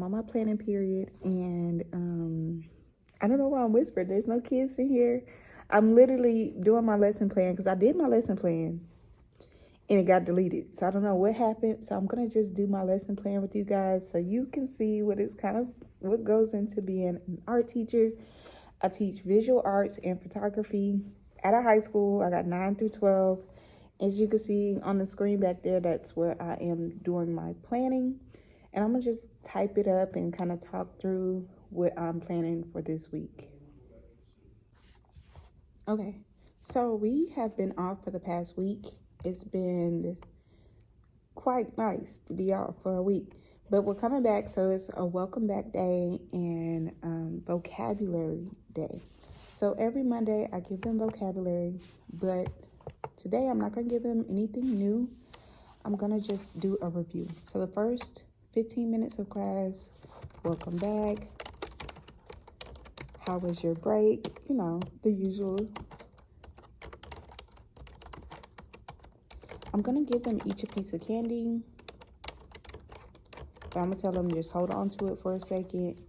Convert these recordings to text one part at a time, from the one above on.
I'm on my planning period, and I don't know why I'm whispering. There's no kids in here. I'm literally doing my lesson plan because I did my lesson plan and it got deleted. So I don't know what happened. So I'm gonna just do my lesson plan with you guys so you can see what goes into being an art teacher. I teach visual arts and photography at a high school. I got 9 through 12. As you can see on the screen back there, that's where I am doing my planning. And I'm gonna just type it up and kind of talk through what I'm planning for this week. Okay, so we have been off for the past week. It's been quite nice to be out for a week, but we're coming back, so it's a welcome back day and vocabulary day. So every Monday I give them vocabulary, but today I'm not gonna give them anything new. I'm gonna just do a review. So the first 15 minutes of class, welcome back. How was your break? You know, the usual. I'm gonna give them each a piece of candy, but I'm gonna tell them just hold on to it for a second.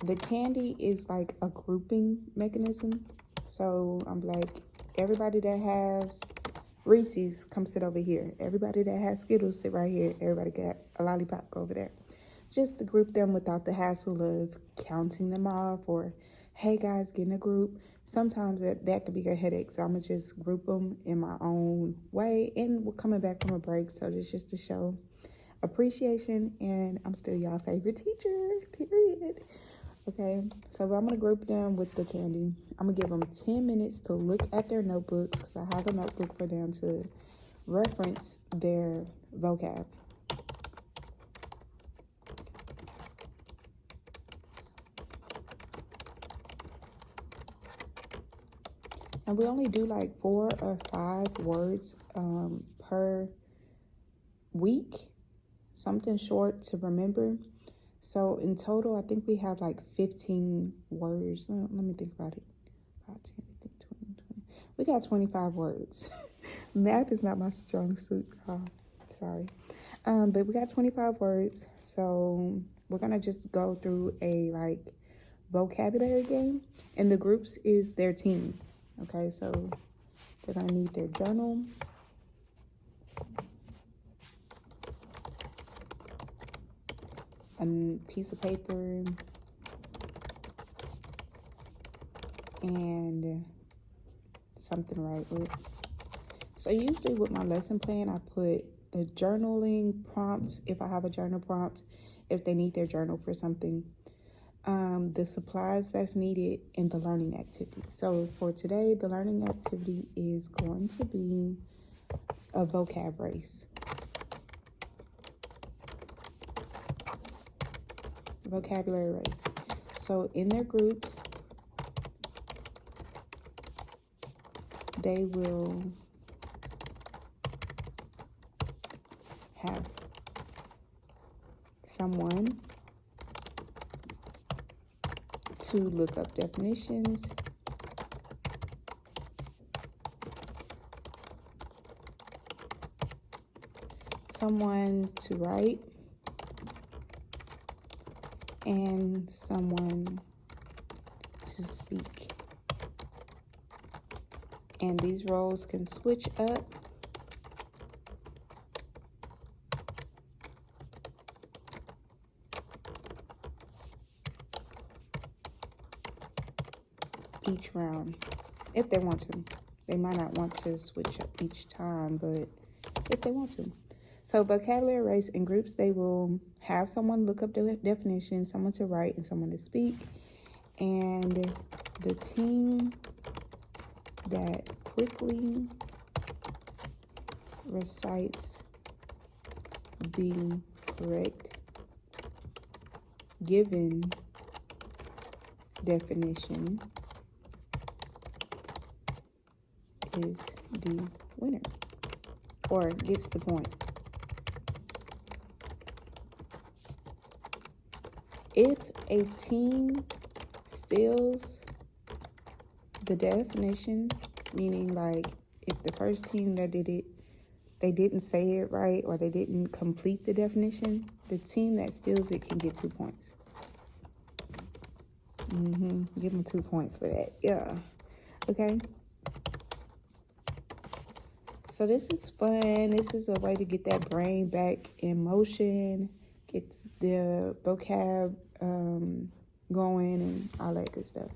The candy is like a grouping mechanism. So I'm like, everybody that has Reese's, come sit over here. Everybody that has Skittles, sit right here. Everybody got a lollipop, go over there. Just to group them without the hassle of counting them off or, hey guys, get in a group. Sometimes that could be a headache. So I'm gonna just group them in my own way. And we're coming back from a break, so it's just to show appreciation. And I'm still y'all favorite teacher, period. Okay, so I'm gonna group them with the candy. I'm gonna give them 10 minutes to look at their notebooks because I have a notebook for them to reference their vocab. And we only do like 4 or 5 words per week, something short to remember. So in total, I think we have like 15 words. Let me think about it. 5, 10, 15, 20. We got 25 words. Math is not my strong suit. Oh, sorry. But we got 25 words. So we're gonna just go through a like vocabulary game, and the groups is their team. Okay, so they're gonna need their journal, a piece of paper, and something to write with. So usually with my lesson plan, I put the journaling prompt, if I have a journal prompt, if they need their journal for something, the supplies that's needed, and the learning activity. So for today, the learning activity is going to be a vocab race. Vocabulary race. So in their groups, they will have someone to look up definitions, someone to write, and someone to speak. And these roles can switch up each round if they want to. They might not want to switch up each time, but if they want to. So vocabulary race in groups, they will have someone look up the definition, someone to write, and someone to speak. And the team that quickly recites the correct given definition is the winner, or gets the point. If a team steals the definition, meaning like if the first team that did it, they didn't say it right or they didn't complete the definition, The team that steals it can get 2 points. Give them 2 points for that. Yeah. Okay. So this is fun. This is a way to get that brain back in motion, get the vocab going and all that good stuff.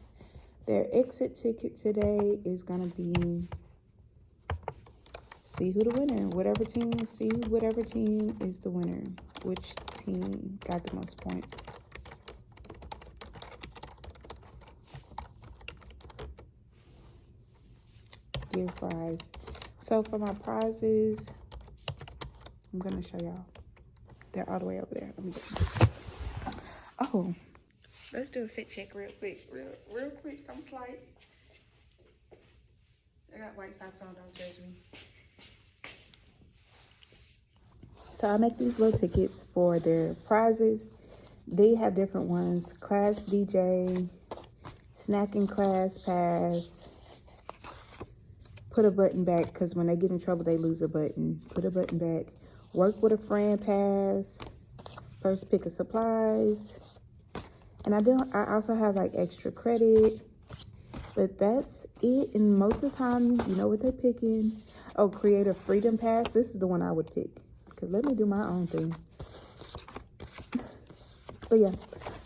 Their exit ticket today is going to be see who the winner, whatever team is the winner, which team got the most points. Give prize. So for my prizes, I'm going to show y'all. They're all the way over there. Let me get Oh, let's do a fit check real quick. Real quick. I'm slight. I got white socks on. Don't judge me. So I make these little tickets for their prizes. They have different ones. Class DJ, snacking class pass, put a button back, because when they get in trouble, they lose a button. Put a button back. Work with a friend pass, first pick of supplies. And I also have like extra credit, but that's it. And most of the time, you know what they're picking. Oh, create a freedom pass. This is the one I would pick, because let me do my own thing. But yeah,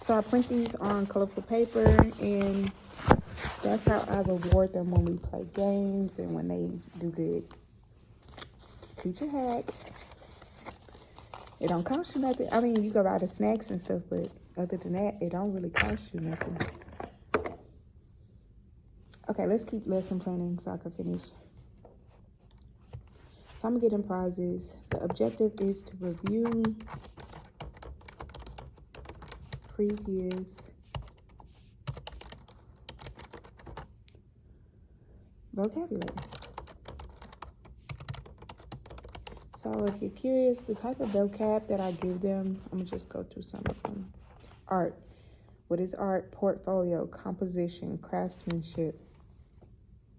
so I print these on colorful paper, and that's how I reward them when we play games and when they do good. Teacher hack. It don't cost you nothing. I mean, you go buy the snacks and stuff, but other than that, it don't really cost you nothing. Okay, let's keep lesson planning so I can finish. So I'm gonna get in prizes. The objective is to review previous vocabulary. So if you're curious, the type of vocab that I give them, I'm gonna just go through some of them. Art. What is art? Portfolio, composition, craftsmanship,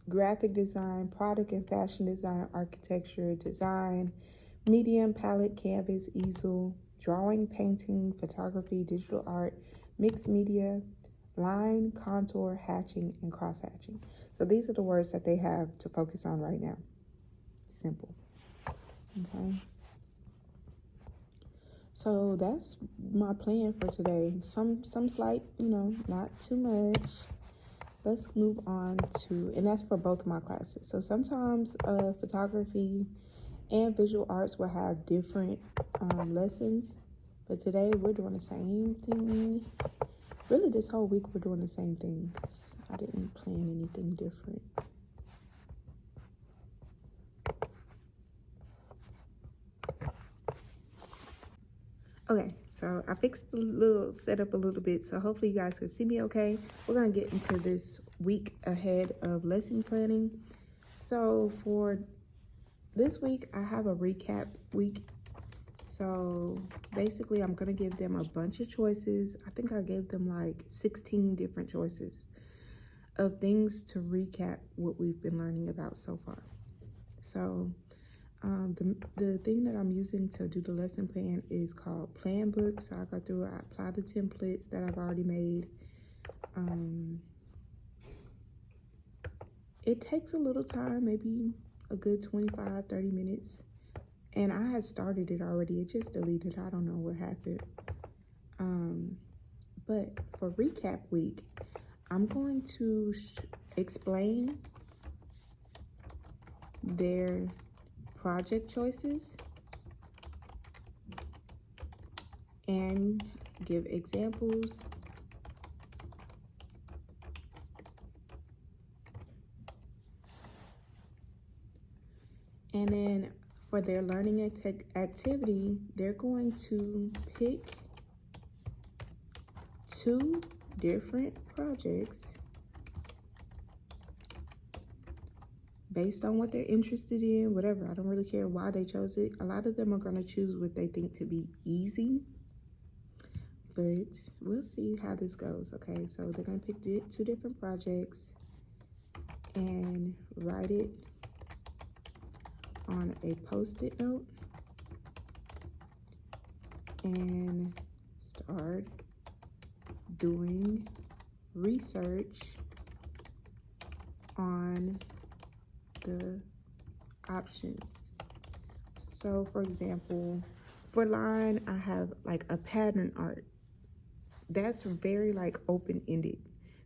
graphic design, product and fashion design, architecture, design, medium, palette, canvas, easel, drawing, painting, photography, digital art, mixed media, line, contour, hatching, and cross hatching. So these are the words that they have to focus on right now. Simple. Okay. So that's my plan for today. Some slight, not too much. Let's move on to, and that's for both of my classes. So sometimes photography and visual arts will have different lessons, but today we're doing the same thing. Really, this whole week we're doing the same thing, because I didn't plan anything different. Okay, so I fixed the little setup a little bit, so hopefully you guys can see me okay. We're gonna get into this week ahead of lesson planning. So for this week, I have a recap week. So basically, I'm gonna give them a bunch of choices. I think I gave them like 16 different choices of things to recap what we've been learning about so far. So the thing that I'm using to do the lesson plan is called Plan Book. So I go through, I apply the templates that I've already made. It takes a little time, maybe a good 25-30 minutes. And I had started it already. It just deleted. I don't know what happened. But for recap week, I'm going to explain their project choices and give examples. And then for their learning activity, they're going to pick 2 different projects based on what they're interested in, whatever. I don't really care why they chose it. A lot of them are going to choose what they think to be easy, but we'll see how this goes. Okay, so they're going to pick 2 different projects and write it on a Post-it note and start doing research on the options. So for example, for line, I have like a pattern art. That's very like open-ended.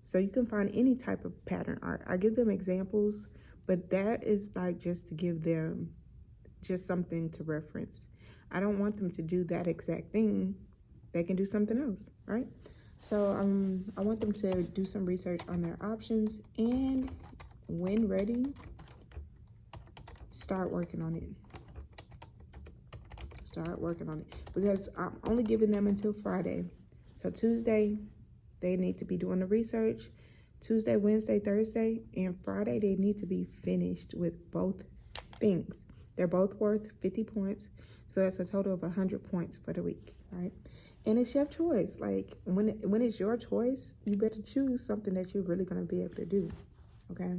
So you can find any type of pattern art. I give them examples, but that is like just to give them just something to reference. I don't want them to do that exact thing. They can do something else, right? So I want them to do some research on their options, and when ready, start working on it. Start working on it, because I'm only giving them until Friday. So Tuesday, they need to be doing the research. Tuesday, Wednesday, Thursday, and Friday, they need to be finished with both things. They're both worth 50 points. So that's a total of 100 points for the week, right? And it's your choice. Like when it's your choice, you better choose something that you're really gonna be able to do, okay?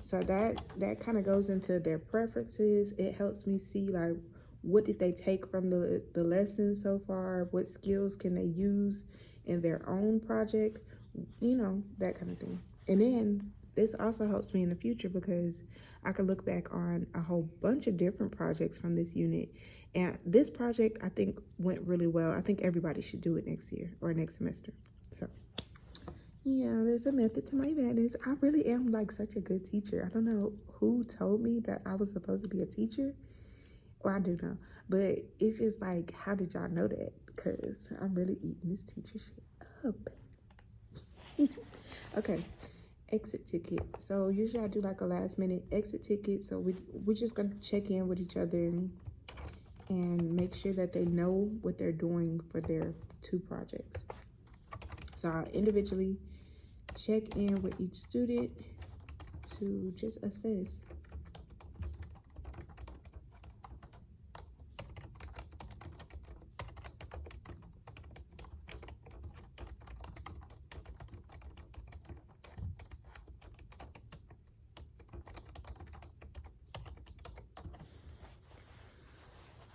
So that kind of goes into their preferences. It helps me see like what did they take from the lesson so far, what skills can they use in their own project, you know, that kind of thing. And then this also helps me in the future because I can look back on a whole bunch of different projects from this unit. And this project, I think, went really well. I think everybody should do it next year or next semester. So yeah, there's a method to my madness. I really am like such a good teacher. I don't know who told me that I was supposed to be a teacher. Well, I do know, but it's just like, how did y'all know that? Because I'm really eating this teacher shit up. Okay, exit ticket. So usually I do like a last minute exit ticket. So we're just gonna check in with each other and make sure that they know what they're doing for their 2 projects. So I'll individually check in with each student to just assess.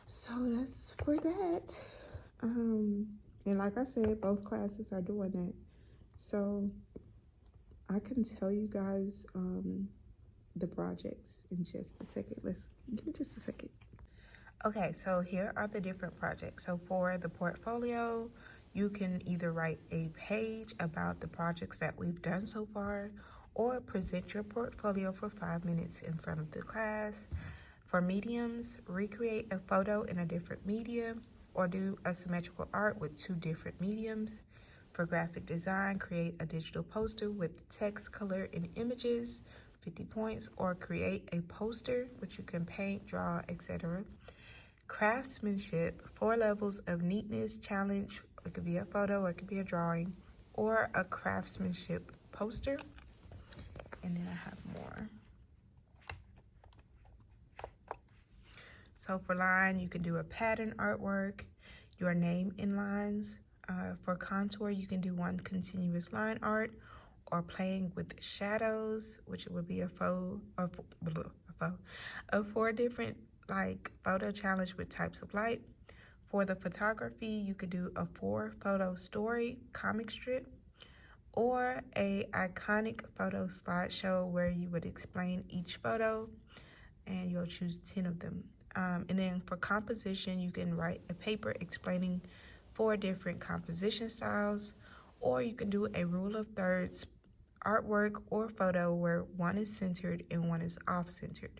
So that's for that. And like I said, both classes are doing that. So I can tell you guys the projects in just a second. Let's give me just a second. Okay, so here are the different projects. So for the portfolio, you can either write a page about the projects that we've done so far, or present your portfolio for 5 minutes in front of the class. For mediums, recreate a photo in a different medium, or do a symmetrical art with 2 different mediums. For graphic design, create a digital poster with text, color, and images, 50 points, or create a poster, which you can paint, draw, etc. Craftsmanship, 4 levels of neatness challenge. It could be a photo, or it could be a drawing, or a craftsmanship poster. And then I have more. So for line, you can do a pattern artwork, your name in lines. For contour, you can do 1 continuous line art, or playing with shadows, which would be a 4 different like photo challenge with types of light. For the photography, you could do a 4 photo story comic strip, or a iconic photo slideshow where you would explain each photo, and you'll choose 10 of them. And then for composition, you can write a paper explaining 4 different composition styles, or you can do a rule of thirds artwork or photo where 1 is centered and 1 is off-centered.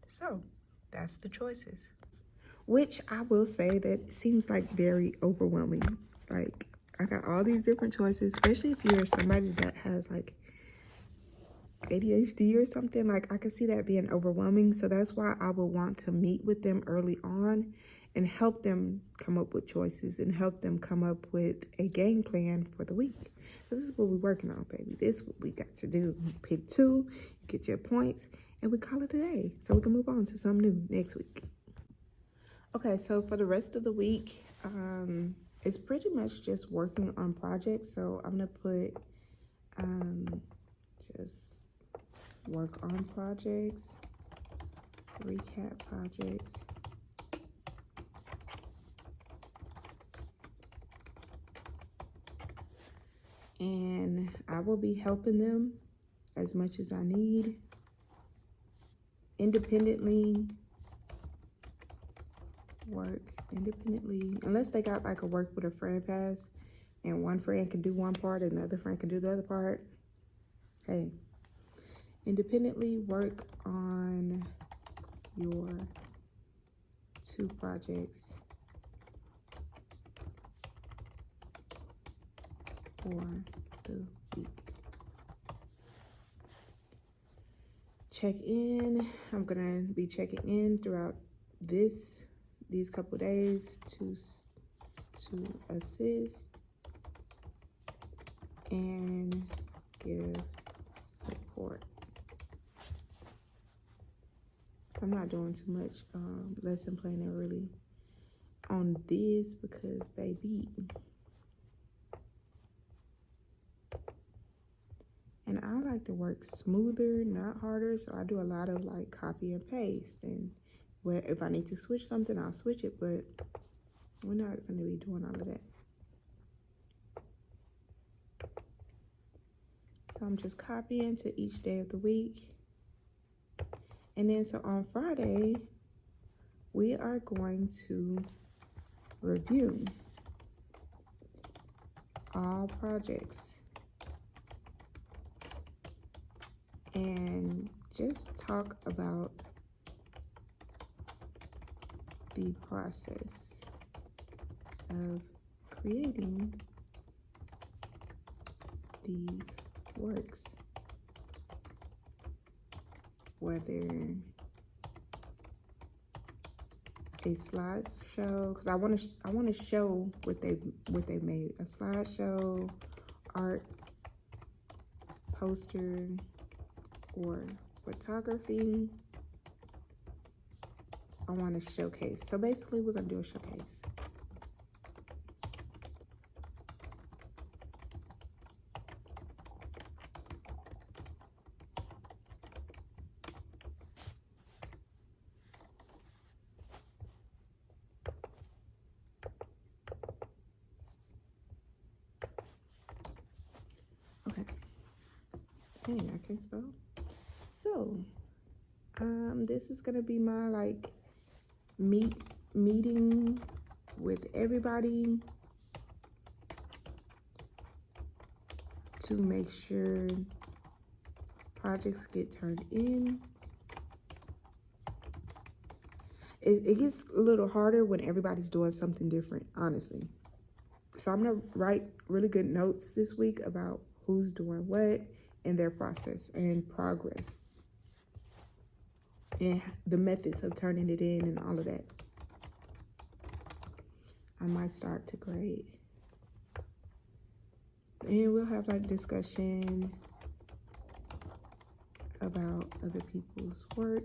So that's the choices. Which I will say that seems like very overwhelming. Like I got all these different choices, especially if you're somebody that has like ADHD or something. Like I could see that being overwhelming. So that's why I would want to meet with them early on and help them come up with choices and help them come up with a game plan for the week. This is what we're working on, baby. This is what we got to do. You pick 2, you get your points, and we call it a day. So we can move on to something new next week. Okay, so for the rest of the week, it's pretty much just working on projects. So I'm gonna put just work on projects. recap projects. And I will be helping them as much as I need, independently, work independently, unless they got like a work with a friend pass and one friend can do one part and the other friend can do the other part. Hey, independently work on your 2 projects for the week. Check in. I'm gonna be checking in throughout these couple days to assist and give support. So I'm not doing too much lesson planning really on this because baby, and I like to work smoother, not harder, so I do a lot of like copy and paste, and where if I need to switch something, I'll switch it, but we're not going to be doing all of that. So I'm just copying to each day of the week. And then so on Friday, we are going to review all projects and just talk about the process of creating these works, whether a slideshow, because I want to show what they made, a slideshow, art, poster, or photography. I want to showcase. So basically we're going to do a showcase. Okay. Dang, I can't spell. So, this is going to be my like meeting with everybody to make sure projects get turned in. It gets a little harder when everybody's doing something different, honestly. So I'm gonna write really good notes this week about who's doing what and their process and progress and the methods of turning it in and all of that. I might start to grade. And we'll have like discussion about other people's work,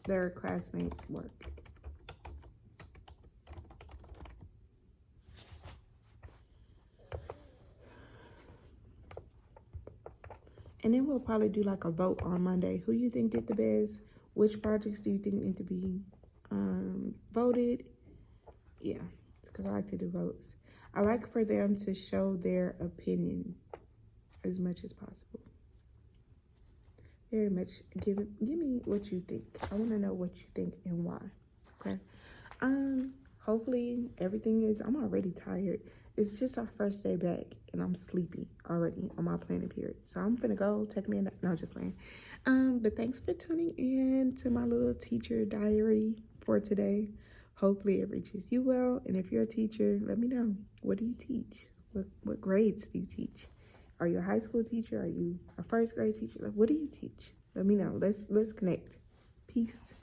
their classmates' work. And then we'll probably do like a vote on Monday. Who you think did the best? Which projects do you think need to be voted? Yeah, because I like to do votes. I like for them to show their opinion as much as possible. Very much. Give me what you think. I want to know what you think and why. Okay. Hopefully everything is. I'm already tired. It's just our first day back, and I'm sleepy already on my planning period. So I'm finna go take me a nap. No, just playing. But thanks for tuning in to my little teacher diary for today. Hopefully it reaches you well. And if you're a teacher, let me know. What do you teach? What grades do you teach? Are you a high school teacher? Are you a first grade teacher? Like, what do you teach? Let me know. Let's connect. Peace.